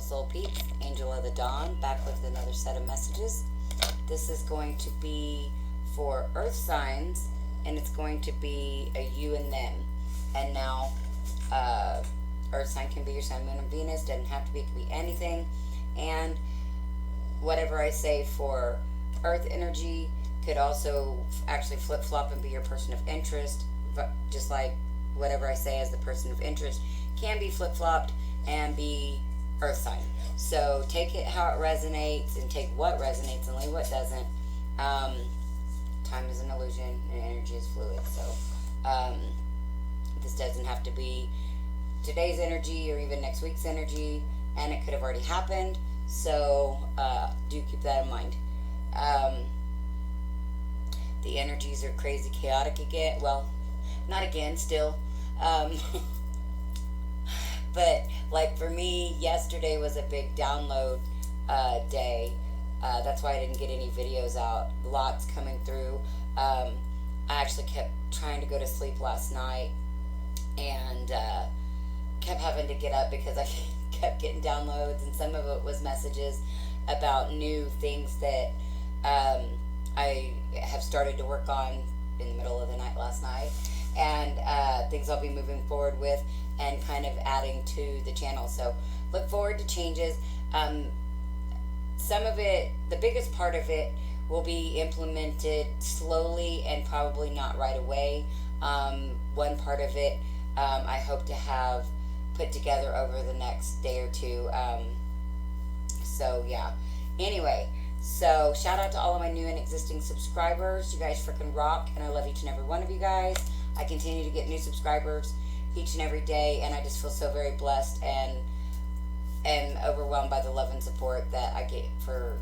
beautiful soul peeps. Angel of the Dawn, back with another set of messages. This is going to be for earth signs, and it's going to be a you and them. And now, earth sign can be your sun, moon, and Venus. Doesn't have to be, it can be anything. And whatever I say for earth energy could also actually flip-flop and be your person of interest, just like whatever I say as the person of interest can be flip-flopped and be earth sign. So take it how it resonates, and take what resonates and leave what doesn't. Time is an illusion and energy is fluid. So this doesn't have to be today's energy or even next week's energy, and it could have already happened. So do keep that in mind. The energies are crazy chaotic again. Well, not again, still. But like for me, yesterday was a big download day. That's why I didn't get any videos out. Lots coming through. I actually kept trying to go to sleep last night, and kept having to get up because I kept getting downloads, and some of it was messages about new things that I have started to work on in the middle of the night last night, and things I'll be moving forward with and kind of adding to the channel. So look forward to changes. Some of it, the biggest part of it, will be implemented slowly and probably not right away. One part of it I hope to have put together over the next day or two. So yeah. Anyway, so shout out to all of my new and existing subscribers. You guys freaking rock, and I love each and every one of you guys. I continue to get new subscribers each and every day, and I just feel so very blessed and overwhelmed by the love and support that I get for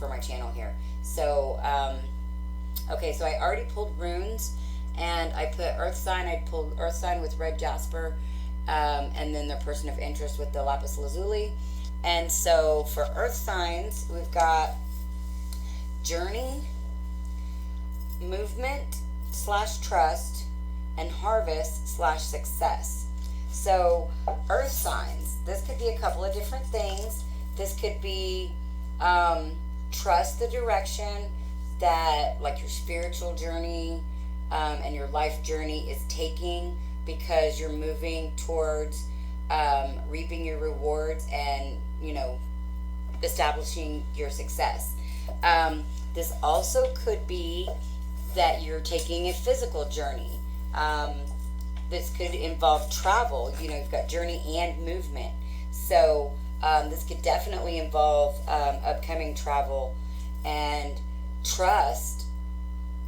my channel here. So okay, so I already pulled runes, and I put earth sign. I pulled earth sign with red jasper, and then the person of interest with the lapis lazuli. And so for earth signs, we've got journey, movement / trust, and harvest / success. So earth signs, this could be a couple of different things. This could be trust the direction that like your spiritual journey and your life journey is taking, because you're moving towards reaping your rewards and, you know, establishing your success. This also could be that you're taking a physical journey. This could involve travel. You know, you've got journey and movement. So this could definitely involve upcoming travel and trust,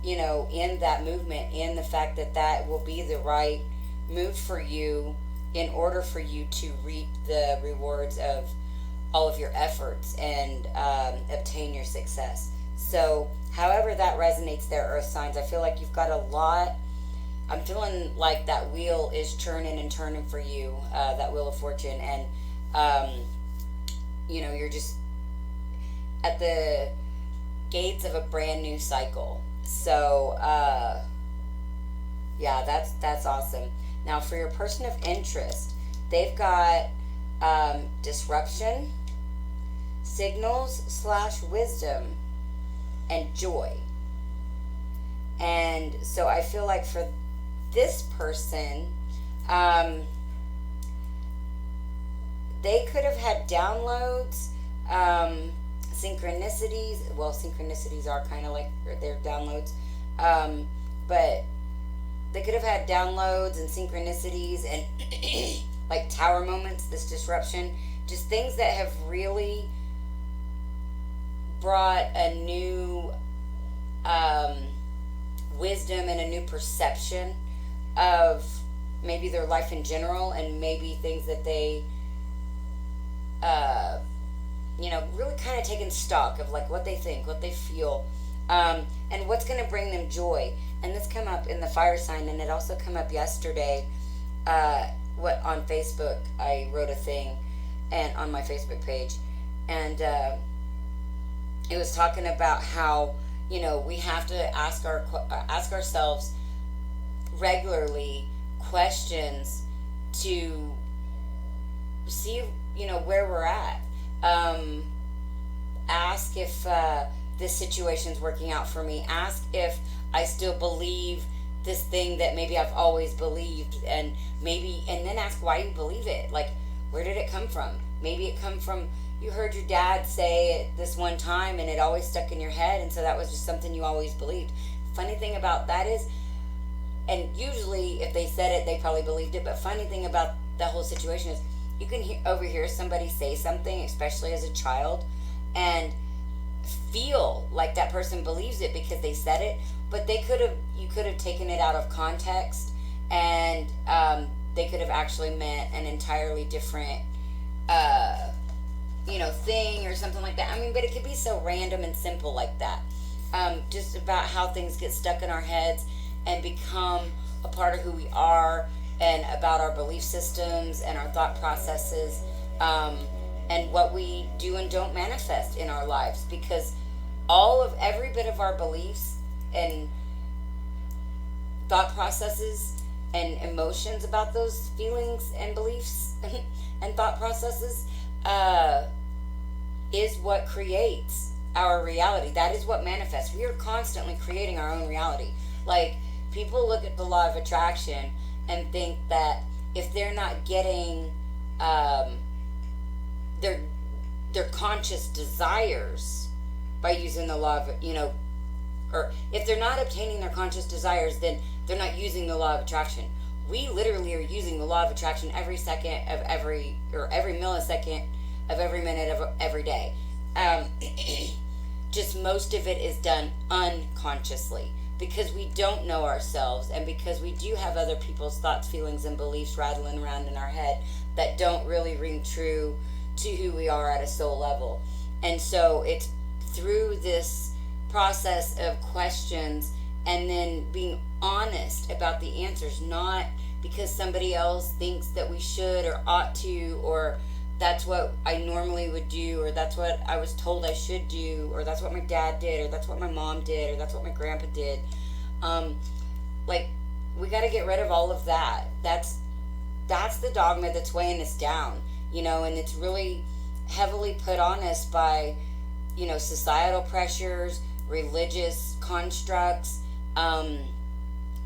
you know, in that movement, in the fact that that will be the right move for you in order for you to reap the rewards of all of your efforts and obtain your success. So however that resonates there, earth signs, I feel like you've got a lot. I'm feeling like that wheel is churning and turning for you, that wheel of fortune, and you know, you're just at the gates of a brand new cycle. So yeah, that's awesome. Now for your person of interest, they've got disruption, signals / wisdom, and joy. And so I feel like for this person, they could have had downloads, synchronicities. Well, synchronicities are kind of like their downloads, but they could have had downloads and synchronicities and like tower moments, this disruption, just things that have really brought a new wisdom and a new perception of maybe their life in general, and maybe things that they you know, really kind of taking stock of like what they think, what they feel, and what's going to bring them joy. And this come up in the fire sign, and it also come up yesterday what on Facebook. I wrote a thing and on my Facebook page, and it was talking about how, you know, we have to ask ourselves regularly questions to see, where we're at. Ask if this situation's working out for me. Ask if I still believe this thing that maybe I've always believed, and then ask why you believe it. Like, where did it come from? Maybe it come from, you heard your dad say it this one time and it always stuck in your head, and so that was just something you always believed. Funny thing about that is, and usually if they said it, they probably believed it, but funny thing about the whole situation is you can overhear somebody say something, especially as a child, and feel like that person believes it because they said it, but you could have taken it out of context, and they could have actually meant an entirely different thing or something like that. I mean, but it could be so random and simple like that. Just about how things get stuck in our heads and become a part of who we are, and about our belief systems and our thought processes, and what we do and don't manifest in our lives, because every bit of our beliefs and thought processes and emotions about those feelings and beliefs and thought processes is what creates our reality. That is what manifests. We are constantly creating our own reality. Like, people look at the law of attraction and think that if they're not getting their conscious desires by using the law of, or if they're not obtaining their conscious desires, then they're not using the law of attraction. We literally are using the law of attraction every second of every millisecond of every minute of every day. Just most of it is done unconsciously, because we don't know ourselves, and because we do have other people's thoughts, feelings, and beliefs rattling around in our head that don't really ring true to who we are at a soul level. And so it's through this process of questions and then being honest about the answers, not because somebody else thinks that we should or ought to, or that's what I normally would do, or that's what I was told I should do, or that's what my dad did, or that's what my mom did, or that's what my grandpa did. We got to get rid of all of that. That's the dogma that's weighing us down, and it's really heavily put on us by, societal pressures, religious constructs,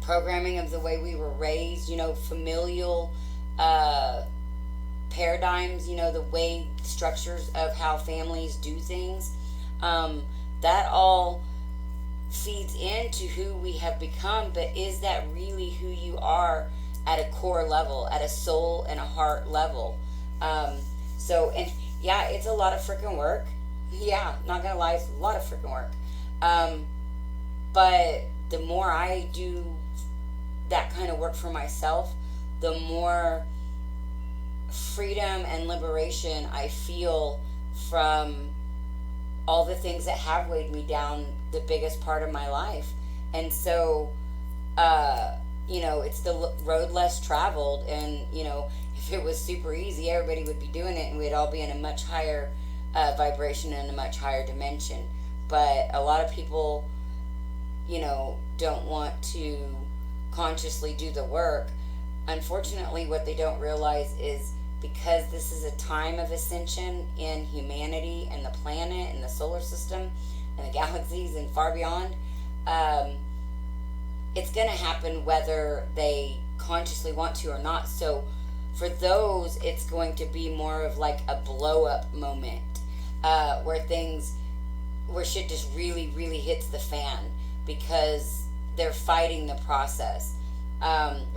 programming of the way we were raised, familial paradigms, the way structures of how families do things. That all feeds into who we have become, but is that really who you are at a core level, at a soul and a heart level? It's a lot of freaking work. Yeah, not gonna lie, it's a lot of freaking work. But the more I do that kind of work for myself, the more freedom and liberation I feel from all the things that have weighed me down the biggest part of my life. And so, it's the road less traveled, and, if it was super easy, everybody would be doing it, and we'd all be in a much higher vibration and a much higher dimension. But a lot of people, don't want to consciously do the work. Unfortunately, what they don't realize is, because this is a time of ascension in humanity and the planet and the solar system and the galaxies and far beyond, it's going to happen whether they consciously want to or not. So for those, it's going to be more of like a blow up moment, where shit just really, really hits the fan, because they're fighting the process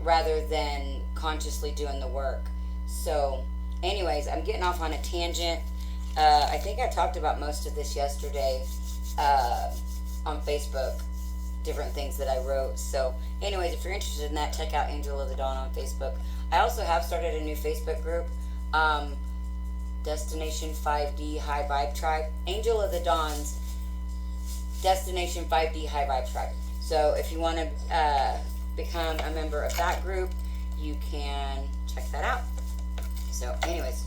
rather than consciously doing the work. So anyways, I'm getting off on a tangent. I think I talked about most of this yesterday on Facebook, different things that I wrote. So anyways, if you're interested in that, check out Angel of the Dawn on Facebook. I also have started a new Facebook group, Destination 5D High Vibe Tribe. Angel of the Dawn's Destination 5D High Vibe Tribe. So if you want to become a member of that group, you can check that out. So anyways,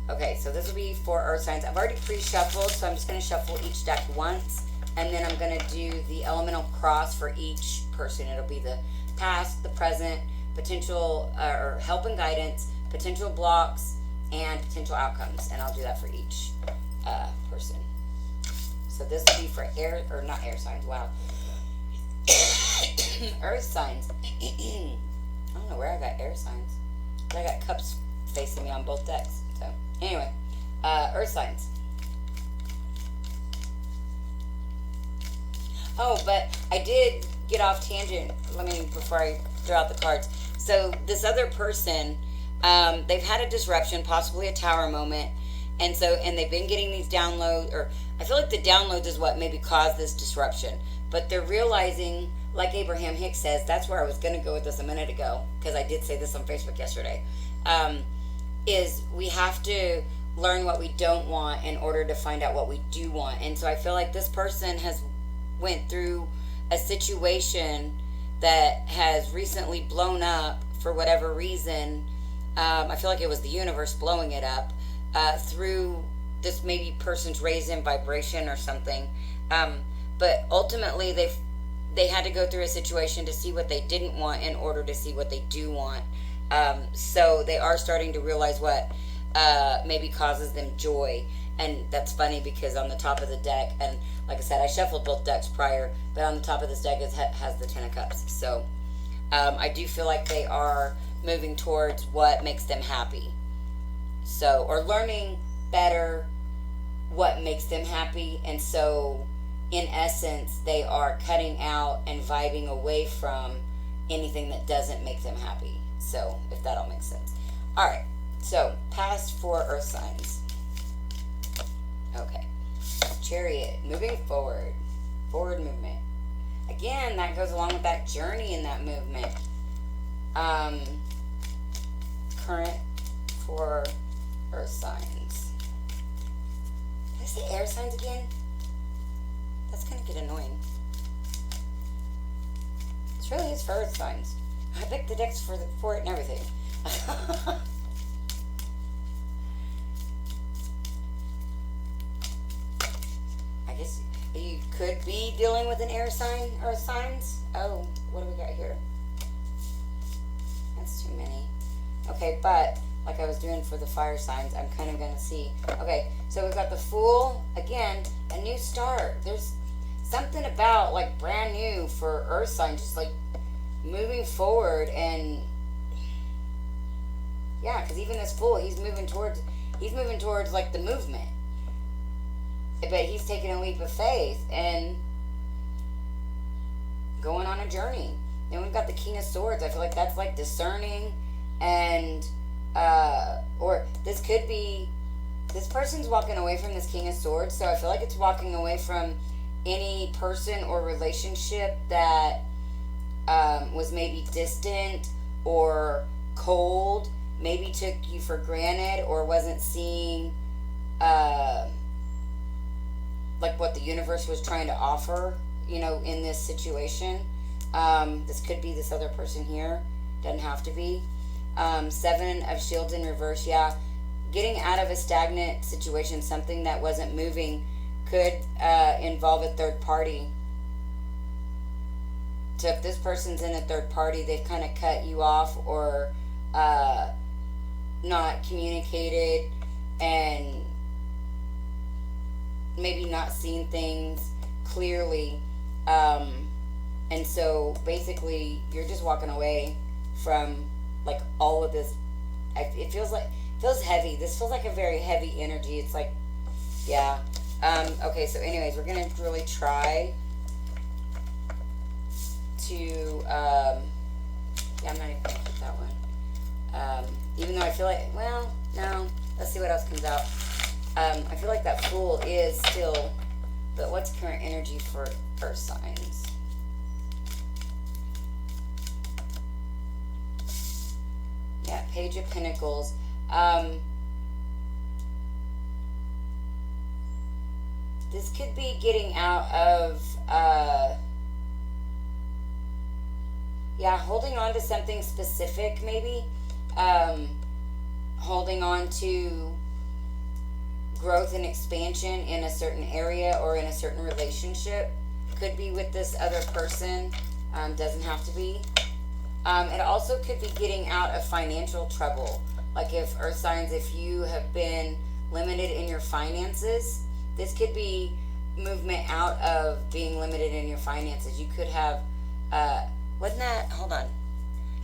okay, so this will be for earth signs. I've already pre-shuffled, so I'm just going to shuffle each deck once, and then I'm going to do the elemental cross for each person. It'll be the past, the present, potential or help and guidance, potential blocks, and potential outcomes. And I'll do that for each person. So this will be for air, or not air signs, wow. Earth signs. I don't know where I got air signs. But I got cups facing me on both decks. So anyway, earth signs. Oh, but I did get off tangent. Before I throw out the cards. So this other person, they've had a disruption, possibly a tower moment. And they've been getting these downloads, or I feel like the downloads is what maybe caused this disruption. But they're realizing, like Abraham Hicks says, that's where I was going to go with this a minute ago, because I did say this on Facebook yesterday, is we have to learn what we don't want in order to find out what we do want. And so I feel like this person has went through a situation that has recently blown up for whatever reason. I feel like it was the universe blowing it up through this maybe person's raised in vibration or something. But ultimately they had to go through a situation to see what they didn't want in order to see what they do want. So they are starting to realize what maybe causes them joy. And that's funny because on the top of the deck, and like I said, I shuffled both decks prior, but on the top of this deck has the Ten of Cups. So I do feel like they are moving towards what makes them happy. So, or learning better what makes them happy. And so in essence, they are cutting out and vibing away from anything that doesn't make them happy. So if that all makes sense. All right. So past 4 earth signs. Okay. Chariot, moving forward. Forward movement. Again, that goes along with that journey in that movement. Current for earth signs. Did I say air signs again? That's gonna get annoying. This really is for earth signs. I picked the decks for it and everything. I guess you could be dealing with an air sign or signs. Oh, what do we got here? That's too many. Okay, but like I was doing for the fire signs, I'm kind of going to see. Okay, so we've got the Fool. Again, a new start. There's something about like brand new for earth signs, just like moving forward. And yeah, because even this Fool, he's moving towards like the movement. But he's taking a leap of faith and going on a journey. Then we've got the King of Swords. I feel like that's like discerning, and or this could be, this person's walking away from this King of Swords. So I feel like it's walking away from any person or relationship that was maybe distant or cold, maybe took you for granted, or wasn't seeing like what the universe was trying to offer, in this situation. This could be this other person here. Doesn't have to be. 7 of Shields in reverse. Yeah. Getting out of a stagnant situation, something that wasn't moving, could involve a third party. So if this person's in a third party, they've kind of cut you off or not communicated, and maybe not seen things clearly, and so basically you're just walking away from like all of this. It feels heavy. This feels like a very heavy energy. It's like, yeah. Okay, so anyways, we're gonna really try to yeah, I'm not even gonna put that one, even though I feel like, well, no, let's see what else comes out. I feel like that Fool is still, but what's current energy for earth signs? Yeah, Page of Pentacles. This could be getting out of, yeah, holding on to something specific maybe. Holding on to growth and expansion in a certain area or in a certain relationship. Could be with this other person. Doesn't have to be. It also could be getting out of financial trouble. Like if earth signs, if you have been limited in your finances, this could be movement out of being limited in your finances. You could have, wasn't that, hold on.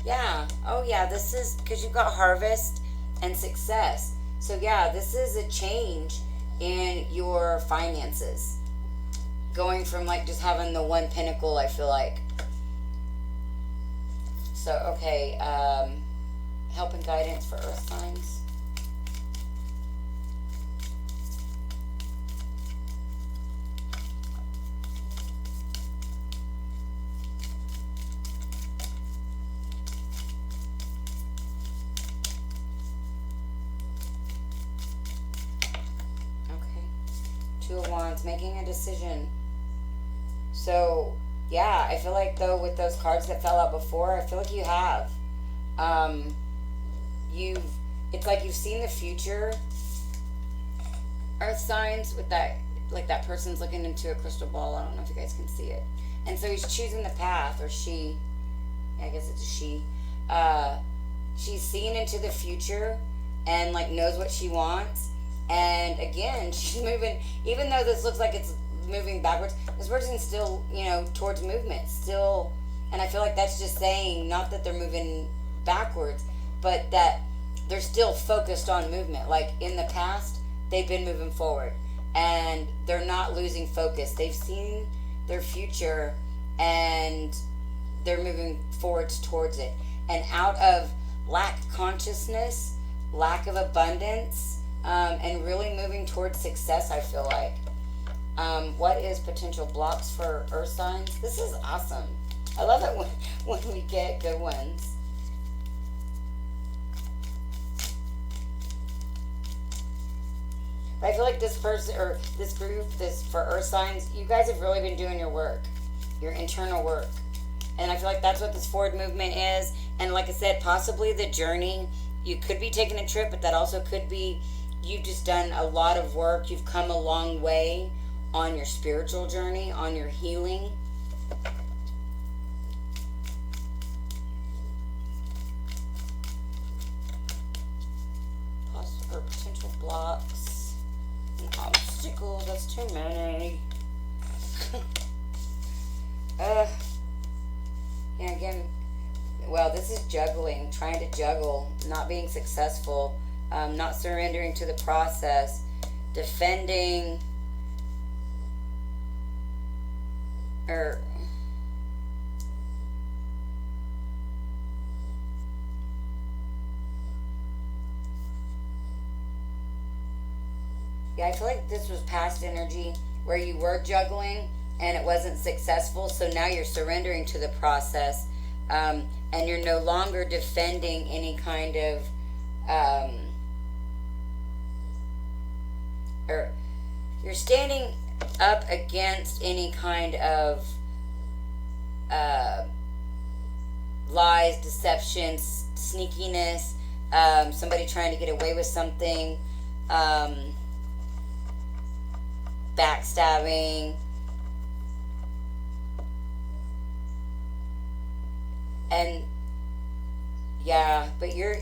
Yeah. Oh, yeah. This is because you've got harvest and success. So, yeah, this is a change in your finances. Going from like just having the one pinnacle, I feel like. So, okay. Help and guidance for earth signs. Two of Wands, making a decision. So, yeah, I feel like though with those cards that fell out before, I feel like you have. Um, you've, it's like you've seen the future. Earth signs with that, like that person's looking into a crystal ball. I don't know if you guys can see it. And so he's choosing the path, or she, I guess it's a she. She's seeing into the future and like knows what she wants. And again, she's moving, even though this looks like it's moving backwards, this person's still, towards movement, still. And I feel like that's just saying, not that they're moving backwards, but that they're still focused on movement. Like in the past, they've been moving forward and they're not losing focus. They've seen their future and they're moving forwards towards it. And out of lack consciousness, lack of abundance, and really moving towards success, I feel like. What is potential blocks for earth signs? This is awesome. I love it when we get good ones. But I feel like this person, or this group, this for earth signs, you guys have really been doing your work, your internal work. And I feel like that's what this forward movement is. And like I said, possibly the journey. You could be taking a trip, but that also could be you've just done a lot of work. You've come a long way on your spiritual journey, on your healing. Or potential blocks and obstacles. That's too many. Yeah, again, well, this is juggling, trying to juggle, not being successful. Not surrendering to the process, defending, or yeah, I feel like this was past energy where you were juggling and it wasn't successful, so now you're surrendering to the process, and you're no longer defending any kind of or you're standing up against any kind of lies, deception, sneakiness, somebody trying to get away with something, backstabbing, and yeah, but you're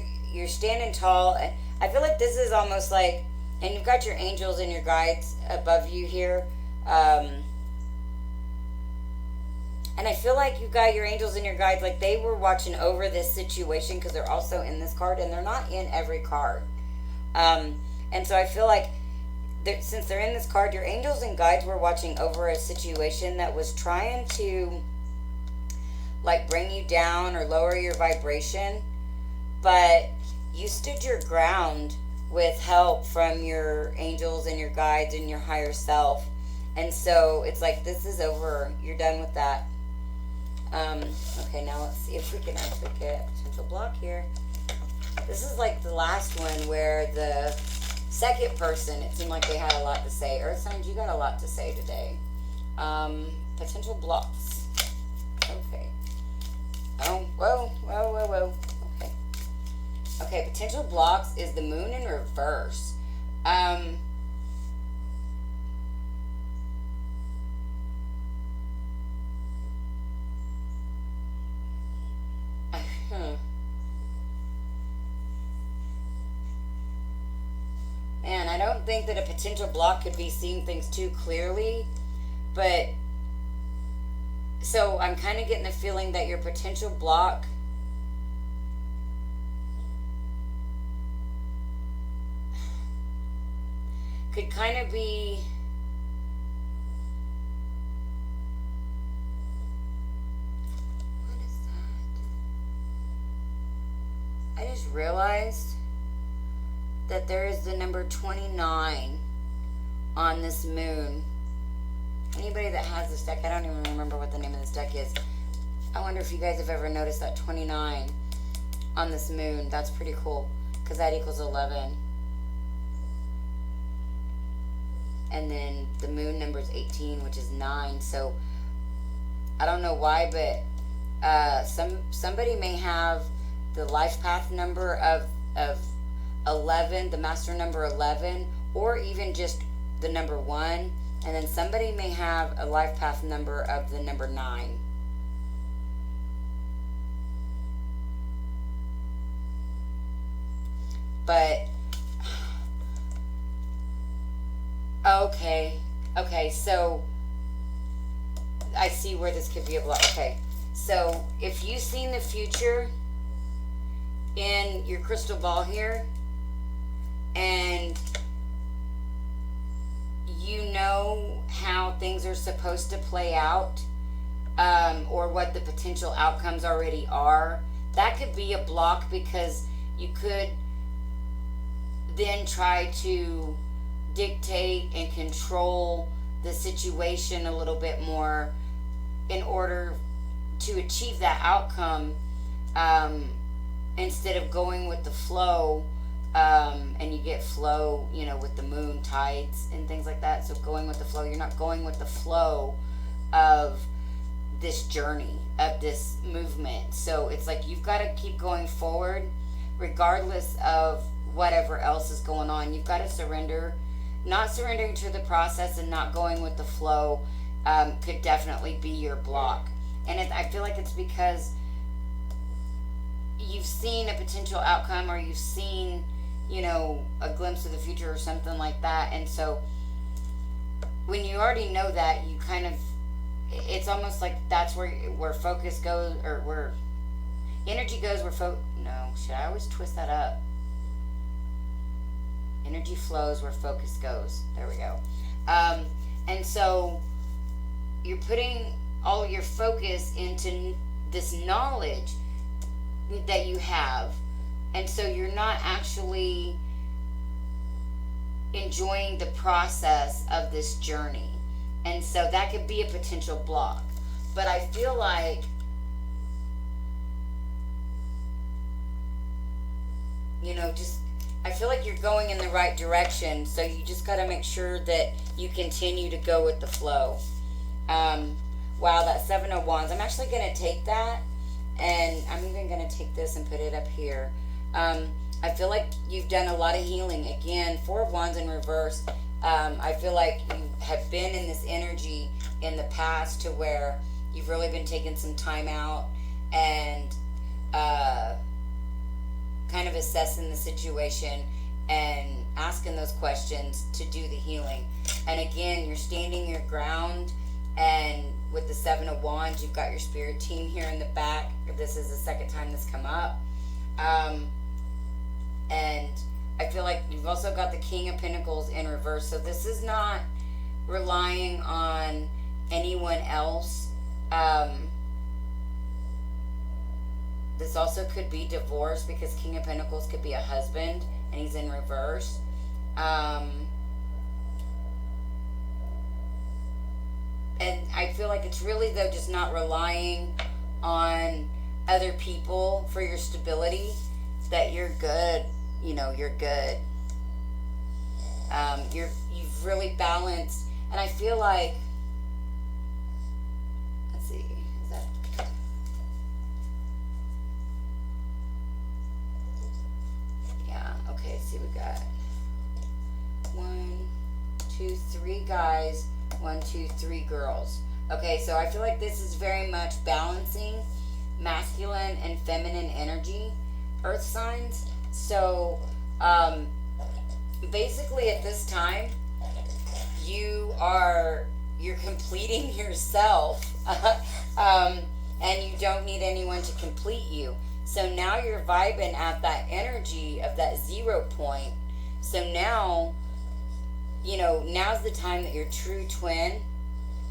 standing tall. I feel like this is almost like, and you've got your angels and your guides above you here. And I feel like you've got your angels and your guides, like they were watching over this situation because they're also in this card and they're not in every card. And so I feel like since they're in this card, your angels and guides were watching over a situation that was trying to like bring you down or lower your vibration. But you stood your ground with help from your angels and your guides and your higher self. And so it's like, this is over. You're done with that. Okay, now let's see if we can actually get a potential block here. This is like the last one where the second person, it seemed like they had a lot to say. Earth signs, you got a lot to say today. Potential blocks. Okay. Oh, whoa. Okay. Okay, potential blocks is the moon in reverse. I don't think that a potential block could be seeing things too clearly, but so I'm kind of getting the feeling that your potential block could kind of be what is that? I just realized that there is the number 29 on this moon. Anybody that has this deck, I don't even remember what the name of this deck is. I wonder if you guys have ever noticed that 29 on this moon. That's pretty cool because that equals 11. And then the moon number is 18, which is 9. So I don't know why, but somebody may have the life path number of 11, the master number 11, or even just the number 1. And then somebody may have a life path number of the number 9. But okay, so I see where this could be a block. Okay, so if you've seen the future in your crystal ball here, and you know how things are supposed to play out, or what the potential outcomes already are, that could be a block because you could then try to dictate and control the situation a little bit more in order to achieve that outcome, instead of going with the flow. And you get flow, with the moon tides and things like that. So going with the flow, you're not going with the flow of this journey, of this movement. So it's like you've got to keep going forward regardless of whatever else is going on. You've got to surrender. Not surrendering to the process and not going with the flow could definitely be your block. And I feel like it's because you've seen a potential outcome, or you've seen a glimpse of the future or something like that. And so when you already know that, you kind of, it's almost like that's where focus goes, or where energy goes, no, should I always twist that up? Energy flows where focus goes. There we go. And so you're putting all your focus into this knowledge that you have. And so you're not actually enjoying the process of this journey. And so that could be a potential block. But I feel like I feel like you're going in the right direction. So you just got to make sure that you continue to go with the flow. Wow, that 7 of Wands. I'm actually going to take that, and I'm even going to take this and put it up here. I feel like you've done a lot of healing. Again, 4 of Wands in reverse. I feel like you have been in this energy in the past to where you've really been taking some time out and kind of assessing the situation and asking those questions to do the healing. And again, you're standing your ground, and with the 7 of Wands, you've got your spirit team here in the back. This is the second time this come up. And I feel like you've also got the King of Pentacles in reverse. So this is not relying on anyone else. This also could be divorce, because King of Pentacles could be a husband and he's in reverse. And I feel like it's really, though, just not relying on other people for your stability, that you're good. You're good. You've really balanced. And I feel like, let's see, is that, yeah, okay, see, we got 1, 2, 3 guys, 1, 2, 3 girls. Okay, so I feel like this is very much balancing masculine and feminine energy, earth signs. So basically at this time, you're completing yourself, and you don't need anyone to complete you. So now you're vibing at that energy of that 0 point. So now, now's the time that your true twin,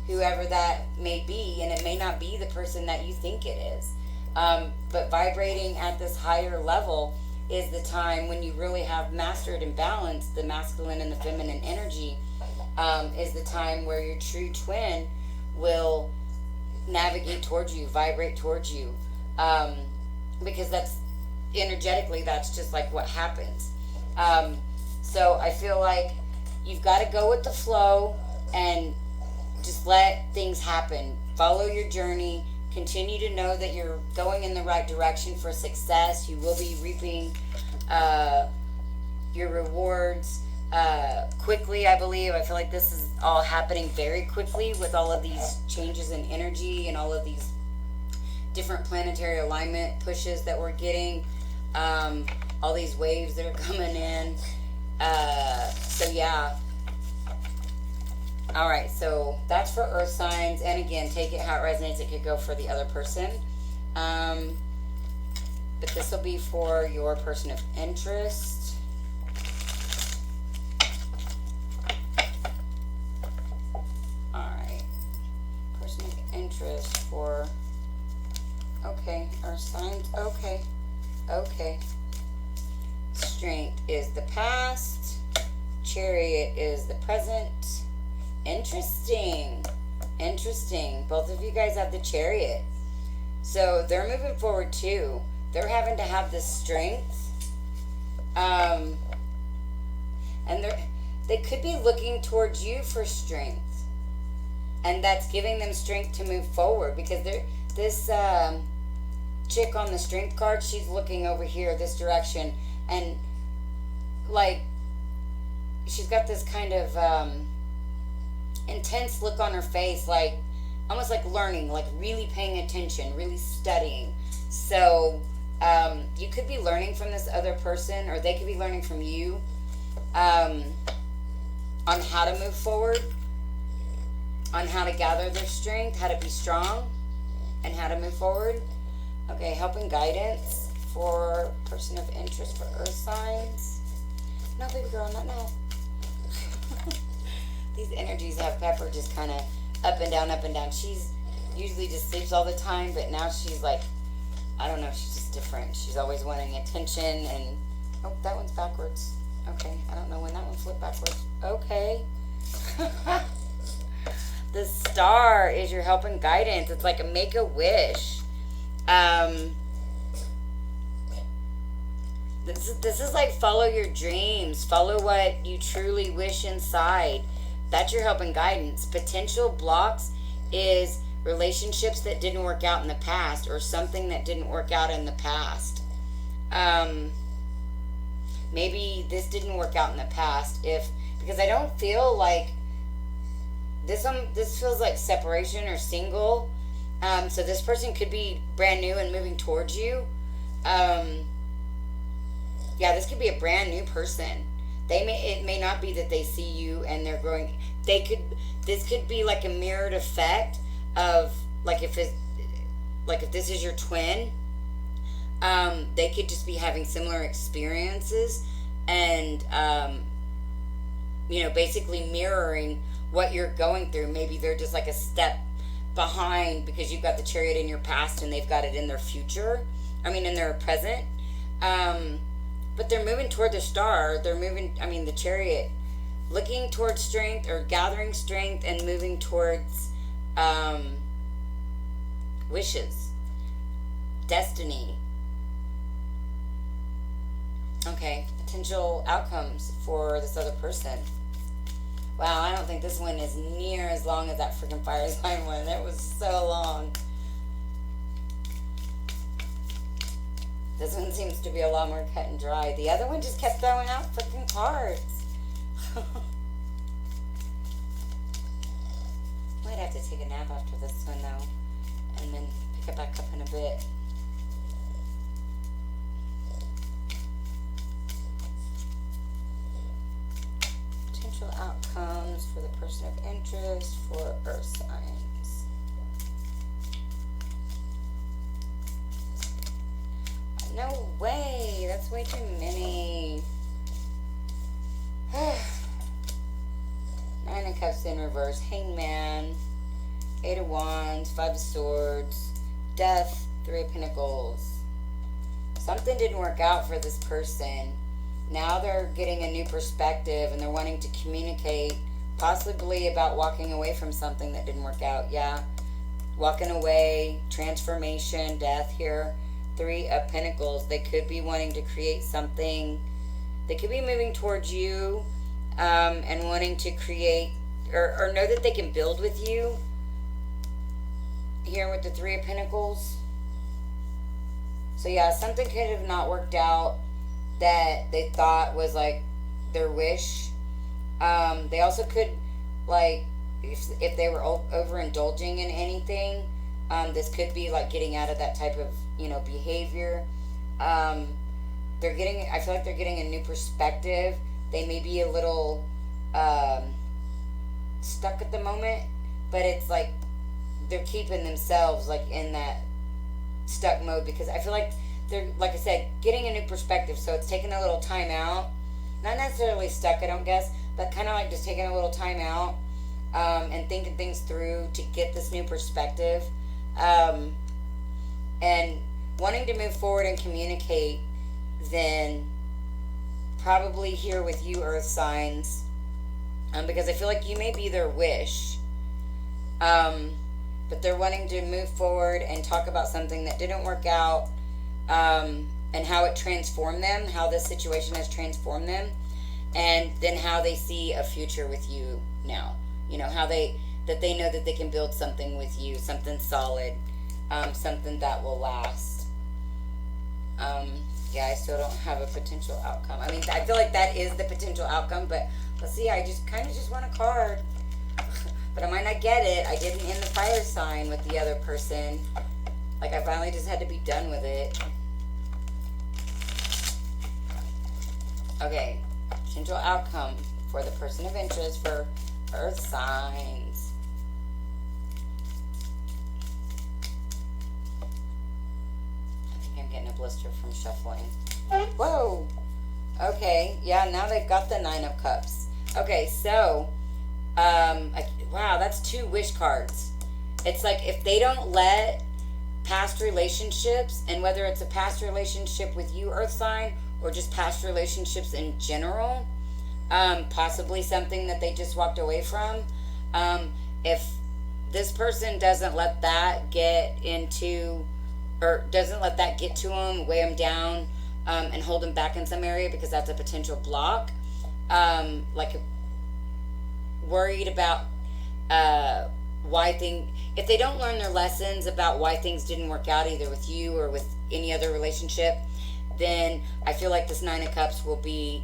whoever that may be, and it may not be the person that you think it is, but vibrating at this higher level is the time when you really have mastered and balanced the masculine and the feminine energy, is the time where your true twin will navigate towards you, vibrate towards you, because that's energetically, that's just like what happens. So I feel like you've got to go with the flow and just let things happen. Follow your journey. Continue to know that you're going in the right direction for success. You will be reaping your rewards quickly, I believe. I feel like this is all happening very quickly with all of these changes in energy and all of these different planetary alignment pushes that we're getting. All these waves that are coming in. So yeah. All right, so that's for earth signs. And again, take it how it resonates. It could go for the other person. But this will be for your person of interest. All right. Person of interest for, okay, earth signs. Okay. Okay. Strength is the past. Chariot is the present. Interesting. Both of you guys have the Chariot. So they're moving forward too. They're having to have this strength. And they could be looking towards you for strength. And that's giving them strength to move forward. Because this chick on the strength card, she's looking over here, this direction. And like, she's got this kind of intense look on her face, like almost like learning, like really paying attention, really studying. So you could be learning from this other person, or they could be learning from you on how to move forward, on how to gather their strength, how to be strong, and how to move forward. Okay, help and guidance for person of interest for earth signs. No, baby girl, not now. These energies have Pepper just kind of up and down, up and down. She's usually just sleeps all the time, but now she's like, I don't know, she's just different. She's always wanting attention, and oh, that one's backwards. Okay, I don't know when that one flipped backwards. Okay. The star is your help and guidance. It's like a make a wish. This is like follow your dreams. Follow what you truly wish inside. That's your help and guidance. Potential blocks is relationships that didn't work out in the past, or something that didn't work out in the past. Maybe this didn't work out in the past because I don't feel like this feels like separation or single. So this person could be brand new and moving towards you. Yeah, this could be a brand new person. It may not be that they see you and they're growing. This could be like a mirrored effect of like if this is your twin, they could just be having similar experiences and basically mirroring what you're going through. Maybe they're just like a step behind because you've got the Chariot in your past and they've got it in their future. In their present. But they're moving toward the star. The Chariot, looking towards strength or gathering strength and moving towards wishes, destiny. Okay, potential outcomes for this other person. Wow, I don't think this one is near as long as that freaking fire sign one. It was so long. This one seems to be a lot more cut and dry. The other one just kept throwing out freaking cards. Might have to take a nap after this one though, and then pick it back up in a bit. outcomes for the person of interest for earth signs. No way, that's way too many. Nine of Cups in reverse, Hangman, Eight of Wands, Five of Swords, Death, Three of Pentacles. Something didn't work out for this person. Now they're getting a new perspective and they're wanting to communicate, possibly about walking away from something that didn't work out. Yeah, walking away, transformation, death here. Three of Pentacles. They could be wanting to create something. They could be moving towards you and wanting to create or know that they can build with you. Here with the Three of Pentacles. So yeah, something could have not worked out that they thought was like their wish. They also could, like, if they were overindulging in anything, this could be like getting out of that type of, behavior. They're getting, I feel like they're getting a new perspective. They may be a little stuck at the moment, but it's like they're keeping themselves like in that stuck mode, because I feel like they're, like I said, getting a new perspective. So it's taking a little time out, not necessarily stuck, I don't guess, but kind of like just taking a little time out and thinking things through to get this new perspective, and wanting to move forward and communicate. Then probably here with you, earth signs, because I feel like you may be their wish, but they're wanting to move forward and talk about something that didn't work out, and how it transformed them, how this situation has transformed them, and then how they see a future with you now. How they know that they can build something with you, something solid, something that will last. Yeah, I still don't have a potential outcome. I mean, I feel like that is the potential outcome, but let's see, I just kind of just want a card. But I might not get it. I didn't in the fire sign with the other person. Like, I finally just had to be done with it. Okay, potential outcome for the person of interest for earth signs. I'm getting a blister from shuffling. Whoa. Okay. Yeah, now they've got the Nine of Cups. Okay, so, wow, that's 2 wish cards. It's like if they don't let past relationships, and whether it's a past relationship with you, earth sign, or just past relationships in general, possibly something that they just walked away from, if this person doesn't let that get into, or doesn't let that get to them, weigh them down, and hold them back in some area, because that's a potential block. Like worried about if they don't learn their lessons about why things didn't work out either with you or with any other relationship, then I feel like this Nine of Cups will be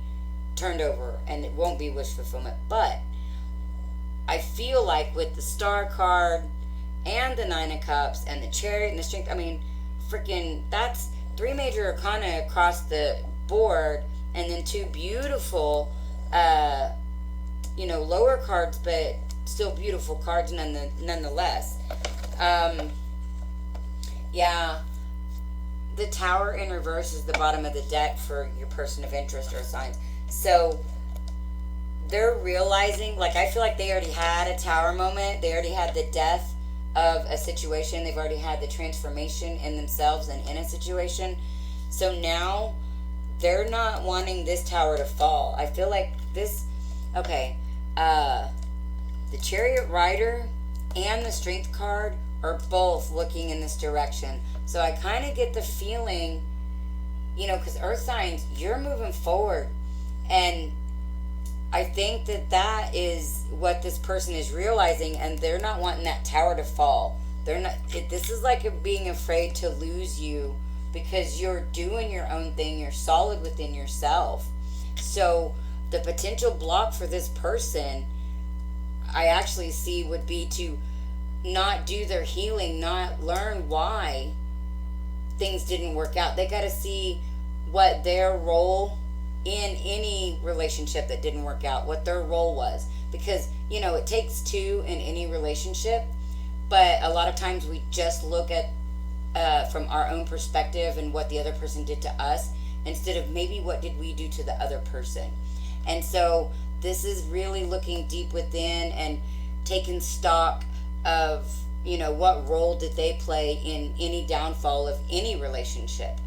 turned over and it won't be wish fulfillment. But I feel like with the Star card and the Nine of Cups and the Chariot and the Strength, I mean, freaking, that's 3 major arcana across the board, and then 2 beautiful, lower cards, but still beautiful cards nonetheless. Yeah, the Tower in reverse is the bottom of the deck for your person of interest or signs. So they're realizing, like, I feel like they already had a Tower moment. They already had the death of a situation. They've already had the transformation in themselves and in a situation. So now they're not wanting this Tower to fall. I feel like this, okay, the Chariot Rider and the Strength card are both looking in this direction. So I kind of get the feeling, because earth signs, you're moving forward. And I think that is what this person is realizing, and they're not wanting that Tower to fall. They're not. This is like being afraid to lose you, because you're doing your own thing. You're solid within yourself. So the potential block for this person, I actually see, would be to not do their healing, not learn why things didn't work out. They got to see what their role in any relationship that didn't work out, what their role was. Because, it takes two in any relationship, but a lot of times we just look at from our own perspective and what the other person did to us, instead of maybe what did we do to the other person. And so this is really looking deep within and taking stock of, what role did they play in any downfall of any relationship,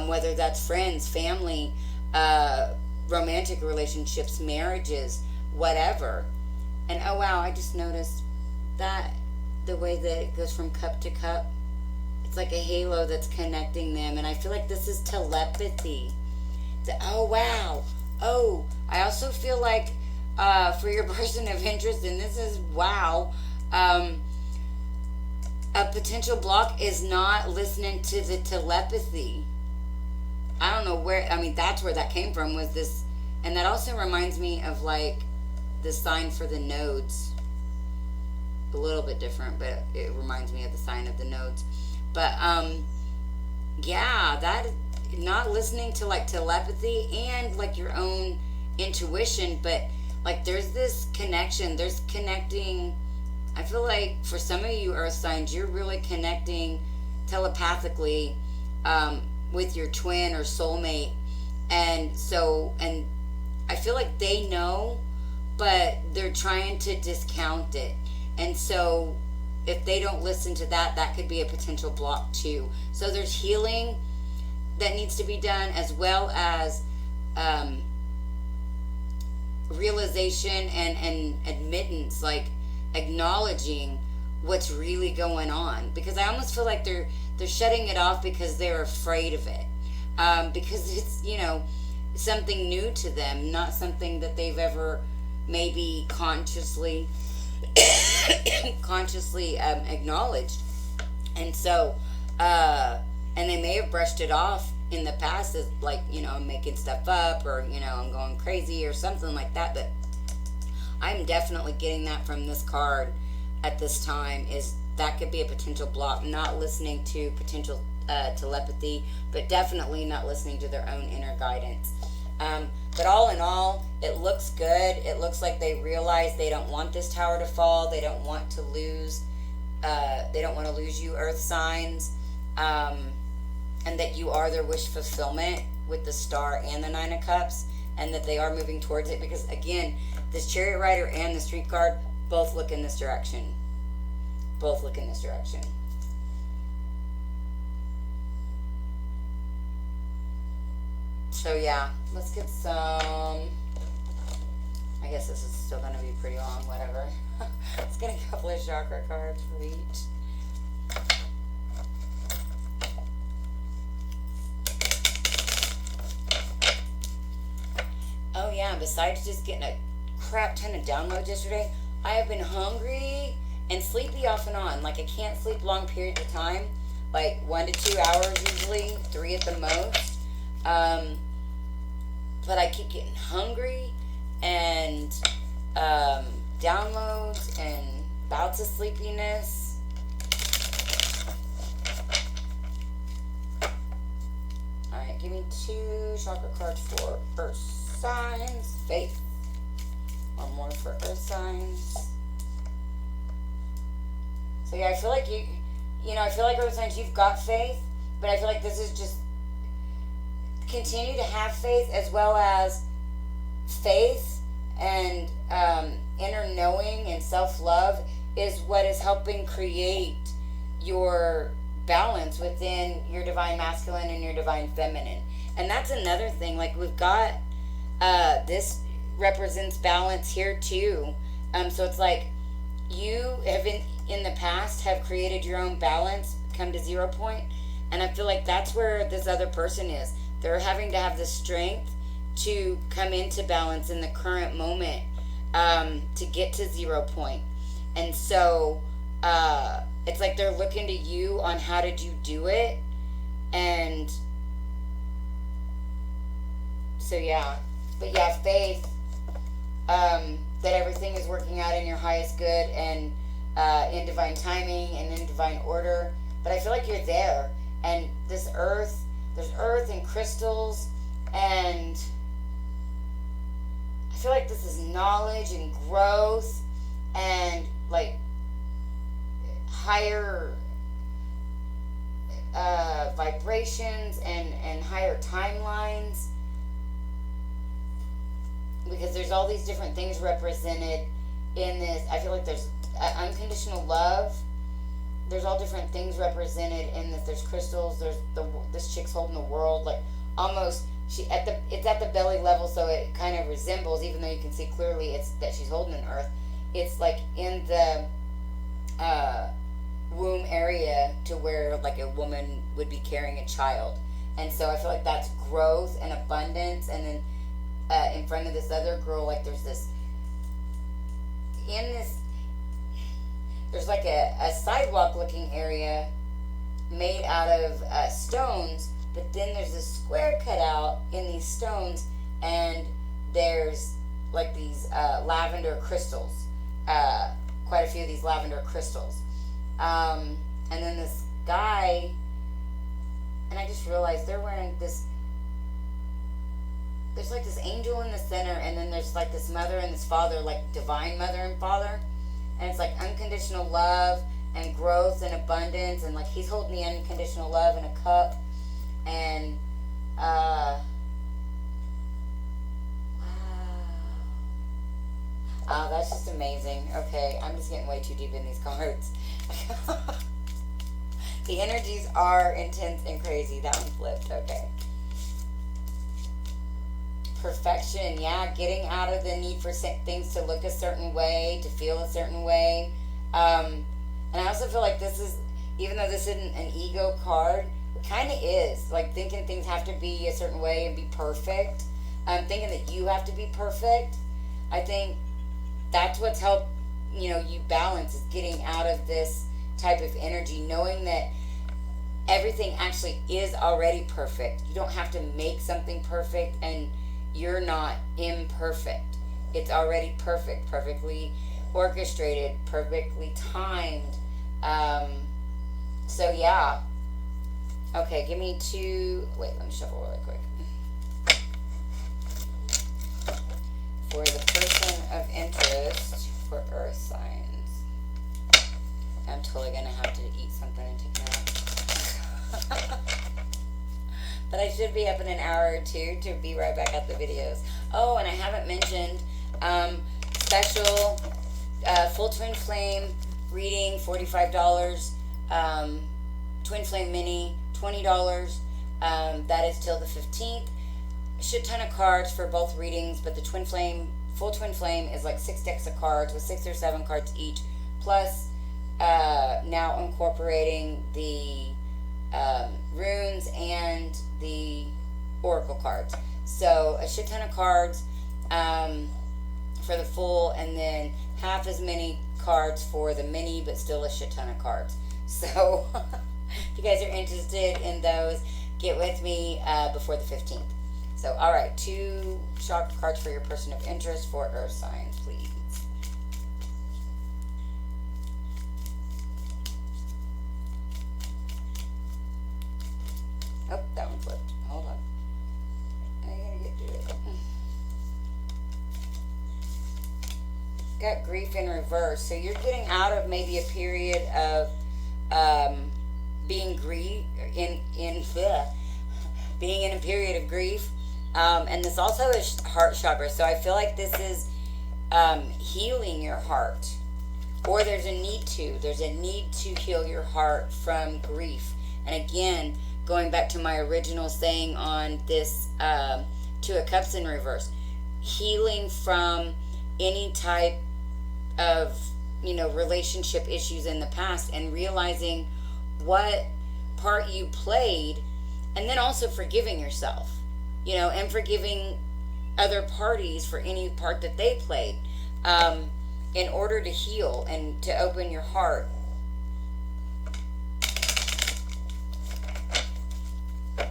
whether that's friends, family, romantic relationships, marriages, whatever. And oh wow, I just noticed that the way that it goes from cup to cup, it's like a halo that's connecting them. And I feel like this is telepathy. Oh wow. Oh, I also feel like for your person of interest, and this is wow, a potential block is not listening to the telepathy. I don't know where, that's where that came from, was this. And that also reminds me of like the sign for the nodes. A little bit different, but it reminds me of the sign of the nodes. But yeah, that, not listening to like telepathy and like your own intuition, but like there's this connection, there's connecting. I feel like for some of you earth signs, you're really connecting telepathically with your twin or soulmate. And I feel like they know, but they're trying to discount it. And so if they don't listen to that, that could be a potential block too. So there's healing that needs to be done, as well as realization and admittance, like acknowledging what's really going on. Because I almost feel like they're shutting it off because they're afraid of it, because it's something new to them, not something that they've ever maybe consciously acknowledged. And so and they may have brushed it off in the past as like, I'm making stuff up, or I'm going crazy or something like that. But I'm definitely getting that from this card at this time, is that could be a potential block, not listening to potential telepathy, but definitely not listening to their own inner guidance. But all in all, it looks good. It looks like they realize they don't want this tower to fall. They don't want to lose. They don't want to lose you, earth signs, and that you are their wish fulfillment with the Star and the Nine of Cups, and that they are moving towards it. Because again, this Chariot Rider and the Street card both look in this direction. Both look in this direction. So yeah, let's get some. I guess this is still going to be pretty long, whatever. Let's get a couple of chakra cards for each. Oh yeah, besides just getting a crap ton of downloads yesterday, I have been hungry and sleepy off and on. Like I can't sleep long periods of time, like 1 to 2 hours usually, 3 at the most. But I keep getting hungry, and downloads and bouts of sleepiness. Alright, give me 2 chakra cards for earth signs. Faith. One more for earth signs. So yeah, I feel like I feel like earth signs, you've got faith, but I feel like this is just continue to have faith, as well as faith and inner knowing and self-love is what is helping create your balance within your divine masculine and your divine feminine. And that's another thing, like we've got this represents balance here too. So it's like you have in the past have created your own balance, come to 0 point, and I feel like that's where this other person is. They're having to have the strength to come into balance in the current moment, to get to 0 point. And so it's like they're looking to you on how did you do it. And so yeah, but yeah, faith, that everything is working out in your highest good and in divine timing and in divine order. But I feel like you're there, and this earth, there's earth and crystals and just this knowledge and growth and like higher vibrations and higher timelines, because there's all these different things represented in this. I feel like there's unconditional love. There's all different things represented in this. There's crystals. There's this chick's holding the world, like almost it's at the belly level, so it kind of resembles, even though you can see clearly it's that she's holding an earth. It's like in the womb area, to where like a woman would be carrying a child, and so I feel like that's growth and abundance. And then in front of this other girl, like there's like a sidewalk looking area made out of stones, but then there's this square cut out in these stones, and there's like these lavender crystals, quite a few of these lavender crystals. And then this guy, and I just realized they're wearing this, there's like this angel in the center, and then there's like this mother and this father, like divine mother and father, and it's like unconditional love and growth and abundance, and like he's holding the unconditional love in a cup, and wow. Oh, that's just amazing. Okay, I'm just getting way too deep in these cards. The energies are intense and crazy. That one flipped. Okay. Perfection. Yeah, getting out of the need for things to look a certain way, to feel a certain way. And I also feel like this is, even though this isn't an ego card, it kind of is. Like thinking things have to be a certain way and be perfect. Thinking that you have to be perfect. I think that's what's helped, you balance, is getting out of this type of energy, knowing that everything actually is already perfect. You don't have to make something perfect, and you're not imperfect. It's already perfect, perfectly orchestrated, perfectly timed. So yeah. Okay, give me two. Wait, let me shuffle really quick. For the person of interest for earth signs. I'm totally going to have to eat something and take a nap. But I should be up in an hour or two to be right back at the videos. Oh, and I haven't mentioned special full Twinflame reading, $45. Twinflame mini, $20. That is till the 15th. A shit ton of cards for both readings, but the Twinflame, full Twinflame is like 6 decks of cards with 6 or 7 cards each, plus now incorporating the runes and the oracle cards. So a shit ton of cards for the full, and then half as many cards for the mini, but still a shit ton of cards. So if you guys are interested in those, get with me before the 15th. So, all right, 2 chakra cards for your person of interest for earth signs, please. Oh, that one flipped. Hold on. I gotta get to it. Got grief in reverse. So you're getting out of maybe a period of being being in a period of grief. And this also is heart chakra. So I feel like this is healing your heart. Or there's a need to heal your heart from grief. And again, going back to my original saying on this 2 of Cups in reverse, healing from any type of, relationship issues in the past, and realizing what part you played, and then also forgiving yourself, and forgiving other parties for any part that they played, in order to heal and to open your heart. I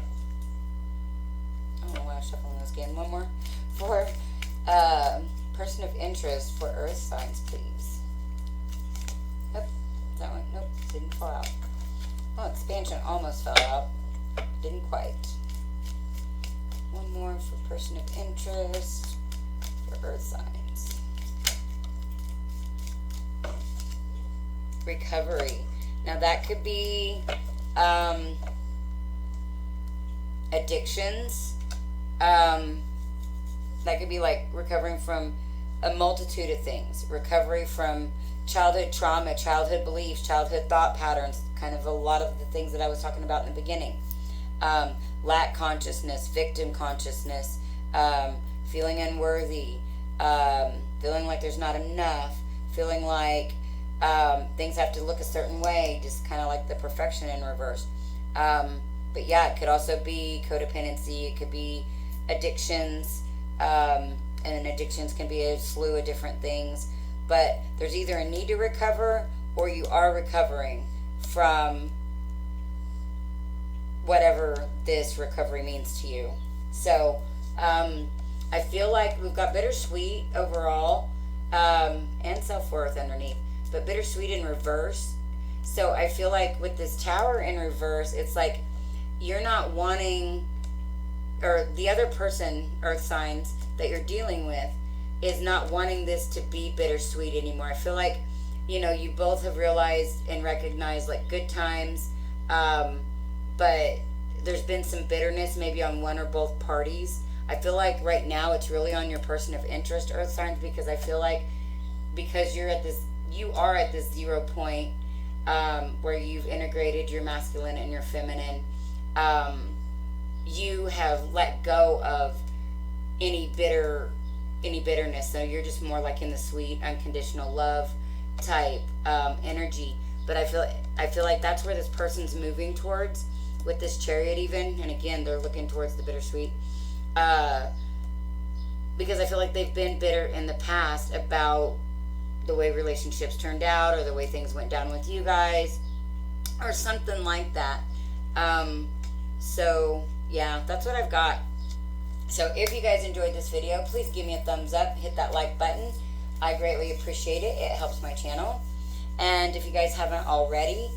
don't know why I'm shuffling those again. One more for person of interest for earth signs, please. Nope, that one. Nope, didn't fall out. Oh, expansion almost fell out. Didn't quite. One more for person of interest for earth signs. Recovery. Now that could be addictions. That could be like recovering from a multitude of things. Recovery from childhood trauma, childhood beliefs, childhood thought patterns, kind of a lot of the things that I was talking about in the beginning. Lack consciousness, victim consciousness, feeling unworthy, feeling like there's not enough, feeling like things have to look a certain way, just kind of like the perfection in reverse. But yeah, it could also be codependency, it could be addictions, and addictions can be a slew of different things. But there's either a need to recover or you are recovering from whatever this recovery means to you. So I feel like we've got bittersweet overall, and self-worth underneath, but bittersweet in reverse. So I feel like with this tower in reverse, it's like you're not wanting, or the other person, earth signs, that you're dealing with is not wanting this to be bittersweet anymore. I feel like, you both have realized and recognized like good times, but there's been some bitterness maybe on one or both parties. I feel like right now it's really on your person of interest, earth signs, because I feel like because you are at this 0 point where you've integrated your masculine and your feminine, you have let go of any bitterness. So you're just more like in the sweet, unconditional love type energy. But I feel like that's where this person's moving towards with this Chariot even. And again, they're looking towards the bittersweet. Because I feel like they've been bitter in the past about the way relationships turned out or the way things went down with you guys or something like that. So yeah, that's what I've got. So if you guys enjoyed this video, please give me a thumbs up, hit that like button. I greatly appreciate it. It helps my channel. And if you guys haven't already,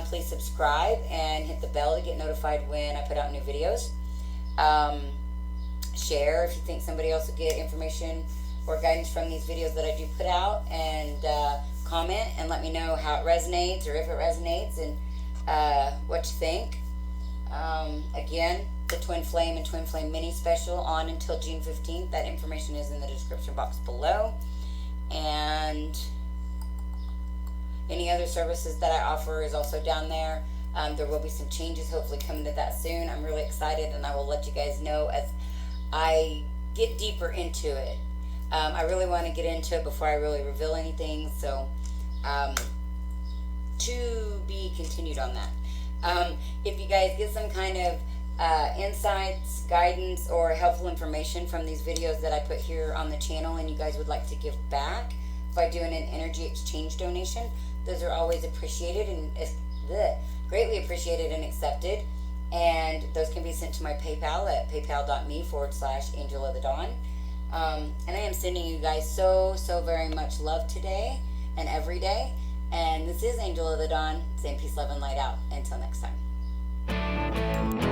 please subscribe and hit the bell to get notified when I put out new videos. Share if you think somebody else would get information or guidance from these videos that I do put out, and comment and let me know how it resonates or if it resonates and what you think. Again, the Twinflame and Twinflame mini special on until June 15th. That information is in the description box below. And any other services that I offer is also down there. There will be some changes hopefully coming to that soon. I'm really excited, and I will let you guys know as I get deeper into it. I really want to get into it before I really reveal anything, so to be continued on that. If you guys get some kind of insights, guidance, or helpful information from these videos that I put here on the channel, and you guys would like to give back by doing an energy exchange donation, those are always appreciated and greatly appreciated and accepted. And those can be sent to my PayPal at paypal.me/Angel of the Dawn. And I am sending you guys so very much love today and every day. And this is Angel of the Dawn saying peace, love, and light out. Until next time.